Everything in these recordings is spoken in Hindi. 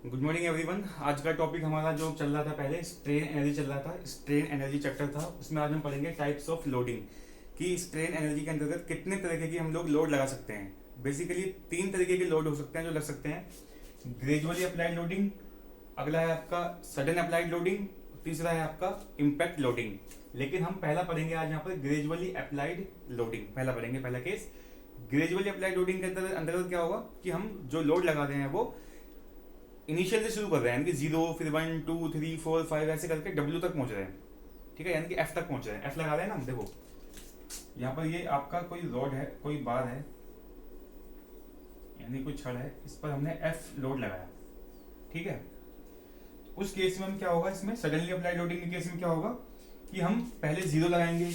Good morning everyone. आज का टॉपिक हमारा जो चल रहा था, पहले स्ट्रेन एनर्जी चल रहा था, स्ट्रेन एनर्जी चैप्टर था। उसमें आज हम पढ़ेंगे टाइप्स ऑफ लोडिंग, कि स्ट्रेन एनर्जी के अंतर्गत कितने तरह की हम लोग लोड लगा सकते हैं। बेसिकली 3 तरीके के लोड हो सकते हैं जो लग सकते हैं। ग्रेजुअली अप्लाइड लोडिंग, अगला है आपका सडन अप्लाइड लोडिंग, तीसरा है आपका इम्पैक्ट लोडिंग। लेकिन हम पहला पढ़ेंगे आज यहाँ पर ग्रेजुअली अप्लाइड लोडिंग। पहला पढ़ेंगे, पहला केस ग्रेजुअली अप्लाइड लोडिंग के अंतर्गत क्या होगा कि हम जो लोड लगा रहे हैं वो इनिशियल से शुरू कर रहे हैं, यानी कि 0 फिर 1 2 3 4 5 ऐसे करके W तक पहुंच रहे हैं। ठीक है, यानी कि F तक पहुंच रहे हैं। F लगा रहे हैं ना हम। देखो यहाँ पर ये आपका कोई रॉड है, कोई बार है, यानी कोई छड़ है, इस पर हमने F लोड लगाया। ठीक है, उस केस में हम क्या होगा, इसमें सडनली अप्लाइड लोडिंग के केस में क्या होगा कि हम पहले 0 लगाएंगे,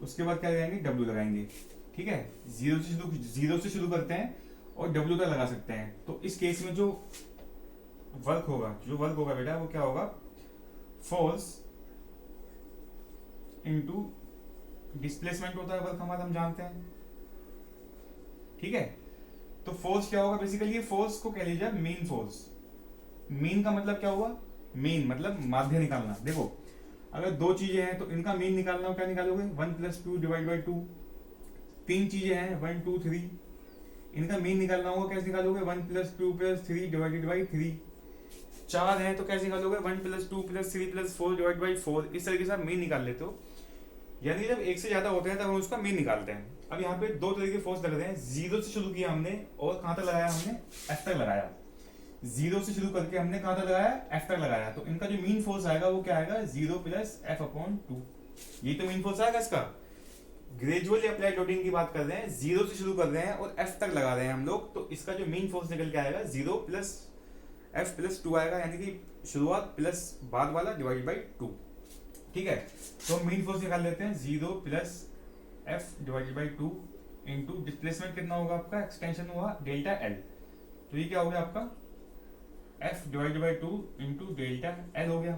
उसके बाद क्या लगाएंगे, W लगाएंगे। ठीक है, 0 से शुरू करते हैं और W तक लगा सकते हैं। तो इस केस में जो वर्क होगा बेटा, वो क्या होगा, फोर्स इनटू डिस्प्लेसमेंट होता है वर्क हमारा, हम जानते हैं। ठीक है, तो फोर्स क्या होगा, बेसिकली ये फोर्स को कह लीजिए मीन फोर्स। मीन का मतलब क्या हुआ, मीन मतलब माध्य निकालना। देखो अगर दो चीजें हैं तो इनका मीन निकालना हो, क्या निकालोगे, 1+2 डिवाइड बाई 2। 3 चीजें हैं 1 2 3, इनका मीन निकालना होगा, कैसे निकालोगे, 1+2+3 डिवाइडेड बाई 3। 4 है तो कैसे निकालोगे, 1+2+3+4 डिवाइड बाई 4। इस तरीके से आप मीन निकाल लेते हो। यानी जब एक से ज्यादा होते हैं तब हम उसका मीन निकालते हैं। अब यहाँ पे 2 तरह के फोर्स लग रहे हैं। 0 से शुरू किया हमने और कहाँ तक लगाया, हमने F तक लगाया। 0 से शुरू करके हमने कहाँ तक लगाया, F तक लगाया। तो इनका जो मीन फोर्स आएगा वो क्या आएगा, 0+F/2। ये तो मीन फोर्स आएगा इसका। ग्रेजुअली अप्लाइड लोडिंग की बात कर रहे हैं, 0 से शुरू कर रहे हैं और F तक लगा रहे हैं हम लोग, तो इसका जो मीन फोर्स निकल के आएगा 0+F+2 आएगा, यानी कि शुरुआत प्लस बाद वाला डिवाइड बाई 2। ठीक है, तो मीन फोर्स निकाल लेते हैं, 0+F divided by 2 into displacement कितना होगा आपका, एक्सटेंशन हुआ डेल्टा एल। तो ये क्या हो गया आपका, F divided by 2 into delta L हो गया।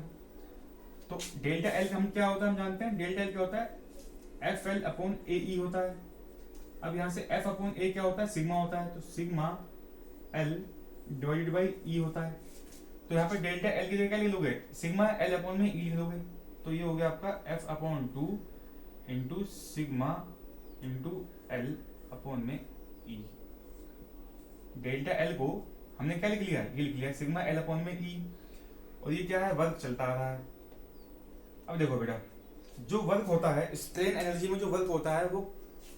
तो डेल्टा एल हम क्या होता है, हम जानते हैं डेल्टा एल क्या होता है, FL/AE होता है। अब यहाँ से F/A क्या होता है, सिग्मा होता है। तो sigma L divided by E होता है। तो यहाँ पे डेल्टा L की जगह क्या लिख लोगे, सिग्मा L/ में E लिख लोगे। तो ये हो गया आपका F/2 into sigma into L/ में E। डेल्टा L को हमने क्या लिख लिया, ये लिख लिया सिग्मा L/ में E। और ये क्या है, वर्क चलता आ रहा है। अब देखो बेटा, जो वर्क होता है स्ट्रेन एनर्जी में, जो वर्क होता है वो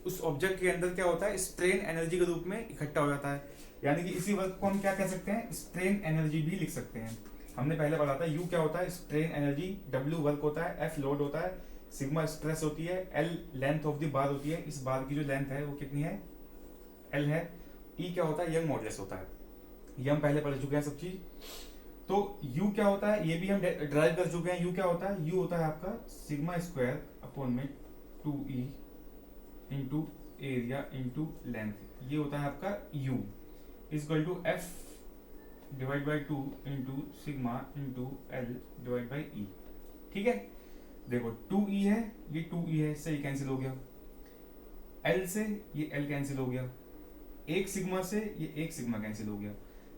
उस ऑब्जेक्ट के अंदर क्या होता है, स्ट्रेन एनर्जी के रूप में इकट्ठा हो जाता है। यानी कि इसी वर्क को हम क्या कह सकते हैं, स्ट्रेन एनर्जी भी लिख सकते हैं। हमने पहले पढ़ा था, यू क्या होता है, स्ट्रेन एनर्जी, डब्ल्यू वर्क होता है, एफ लोड होता है, सिग्मा स्ट्रेस होती है, L length of the bar होती है, इस बार की जो लेंथ है वो कितनी है, एल है। ई क्या होता है, यंग मॉडुलस होता है। ये हम पहले पढ़ चुके हैं सब चीज। तो U क्या होता है, ये भी हम ड्राइव कर चुके हैं। U क्या होता है, U होता है आपका सिग्मा स्क्वायर अपॉन में 2E into area into length. ये होता है आपका U equal to F divide by 2 into sigma into L divide by E। ठीक है, देखो 2E है, ये 2E है, इससे ये कैंसिल हो गया। L से ये L कैंसिल हो गया, एक सिग्मा से ये एक सिग्मा कैंसिल हो गया।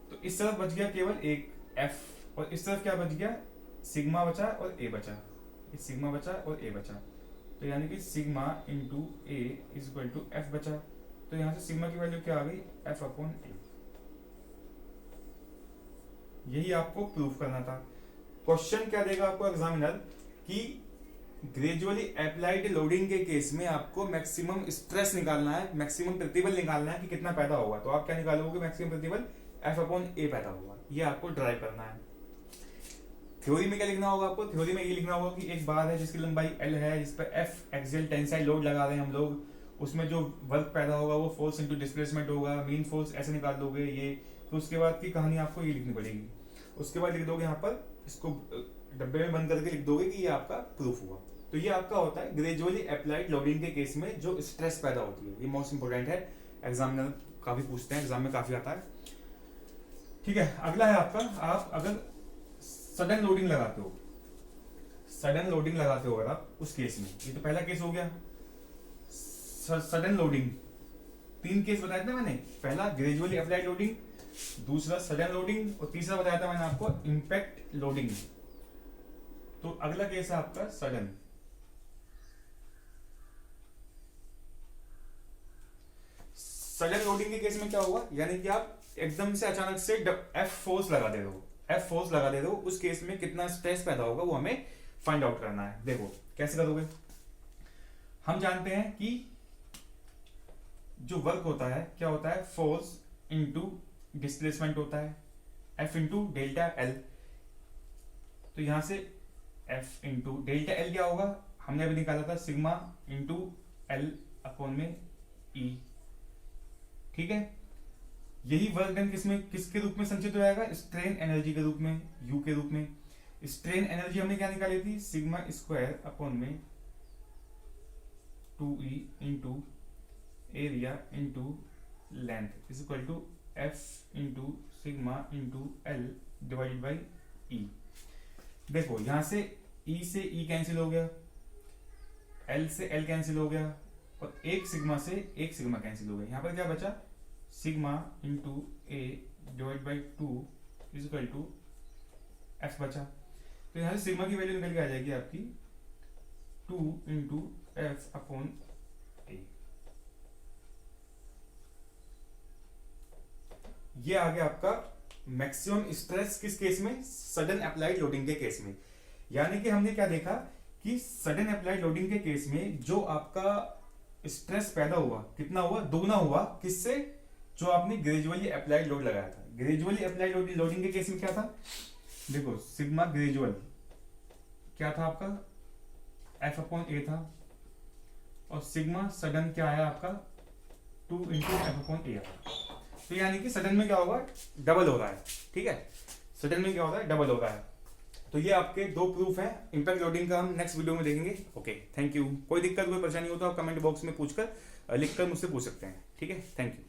तो इस तरफ बच गया केवल एक F, और इस तरफ क्या बच गया, सिग्मा बचा और A बचा। ये सिग्मा बचा और A बचा। तो यानी कि sigma into A equal to F बचा। तो यहाँ से सिग्मा की वैल्यू क्या आ गई, F/A। यही आपको प्रूफ करना था। क्वेश्चन क्या देगा आपको एग्जामिनर, कि ग्रेजुअली अप्लाइड लोडिंग के केस में आपको मैक्सिमम स्ट्रेस निकालना है, मैक्सिमम प्रतिबल निकालना है कि कितना पैदा होगा। तो आप क्या निकालोगे, मैक्सिमम प्रतिबल F/A पैदा होगा। ये आपको ड्राइव करना है। थ्योरी में क्या लिखना होगा आपको, थ्योरी में ये लिखना होगा कि एक बार है जिसकी लंबाई L है, जिस पर F एक्सियल टेंसाइल लोड लगा रहे हैं हम लोग, उसमें जो वर्क पैदा होगा वो फोर्स इनटू डिस्प्लेसमेंट होगा। मीन फोर्स ऐसे निकाल दोगे ये। तो उसके बाद की कहानी आपको ये लिखनी पड़ेगी। उसके बाद लिख दोगे यहाँ पर, इसको डब्बे में बंद करके लिख दोगे कि ये आपका प्रूफ हुआ। तो ये आपका होता है ग्रेजुअली अप्लाइड लोडिंग के केस में जो स्ट्रेस पैदा होती है। ये मोस्ट इंपोर्टेंट है, एग्जामिनर काफी पूछते हैं, एग्जाम में काफी आता है। ठीक है, अगला है आपका, आप अगर सडन लोडिंग लगाते हो, सडन लोडिंग लगाते हो अगर आप, उस केस में, ये तो पहला केस हो गया सडन लोडिंग। 3 केस बताए थे मैंने, पहला ग्रेजुअली अप्लाइड लोडिंग, दूसरा सडन लोडिंग और तीसरा बताया था मैंने आपको इम्पैक्ट लोडिंग। तो अगला केस है आपका सडन। सडन लोडिंग के केस में क्या होगा, यानी कि आप एकदम से अचानक से एफ फोर्स लगा दे रहे हो, एफ फोर्स लगा दे रहे हो, उस केस में कितना स्ट्रेस पैदा होगा वो हमें फाइंड आउट करना है। देखो कैसे करोगे, हम जानते हैं कि जो वर्क होता है क्या होता है, फोर्स इनटू डिस्प्लेसमेंट होता है, एफ इंटू डेल्टा एल। तो यहां से एफ इंटू डेल्टा एल क्या होगा, हमने अभी निकाला था सिग्मा इंटू एल अपॉन में ई। ठीक है, यही वर्क डन किसके रूप में संचित हो जाएगा, स्ट्रेन एनर्जी के रूप में, यू के रूप में। स्ट्रेन एनर्जी हमने क्या निकाली थी, सिग्मा स्क्वायर अपॉन में 2e into area into length is equal to F into sigma into L divided by E. देखो यहां से ई से ई कैंसिल हो गया, एल से एल कैंसिल हो गया, और एक सिग्मा से एक सिग्मा कैंसिल हो गया। यहां पर क्या बचा, sigma into a divide by 2 is equal to F बचा। तो यहां से सिग्मा की वैल्यू निकल के आ जाएगी आपकी 2 इंटू एफ अपॉन ए। ये आ गया आपका मैक्सिमम स्ट्रेस किस केस में, सडन अप्लाइड लोडिंग के केस में। यानी कि हमने क्या देखा कि सडन अप्लाइड लोडिंग के केस में जो आपका स्ट्रेस पैदा हुआ कितना हुआ, दोगुना हुआ, किससे, जो आपने ग्रेजुअली अप्लाइड लोड लगाया था। ग्रेजुअली अप्लाइड लोडिंग के केस में क्या था, देखो सिग्मा ग्रेजुअल क्या था आपका, एफ अपॉन ए था, और सिग्मा सडन क्या आया आपका 2 इंटू एफ अपॉन ए आया। तो यानी कि सडन में क्या होगा, डबल हो रहा है। ठीक है, सडन में क्या होता है, डबल हो रहा है। तो ये आपके दो प्रूफ हैं इंपैक्ट लोडिंग का, हम नेक्स्ट वीडियो में देखेंगे। Okay, thank you. कोई दिक्कत कोई परेशानी हो तो आप कमेंट बॉक्स में पूछकर लिखकर मुझसे पूछ सकते हैं। ठीक है, थैंक यू।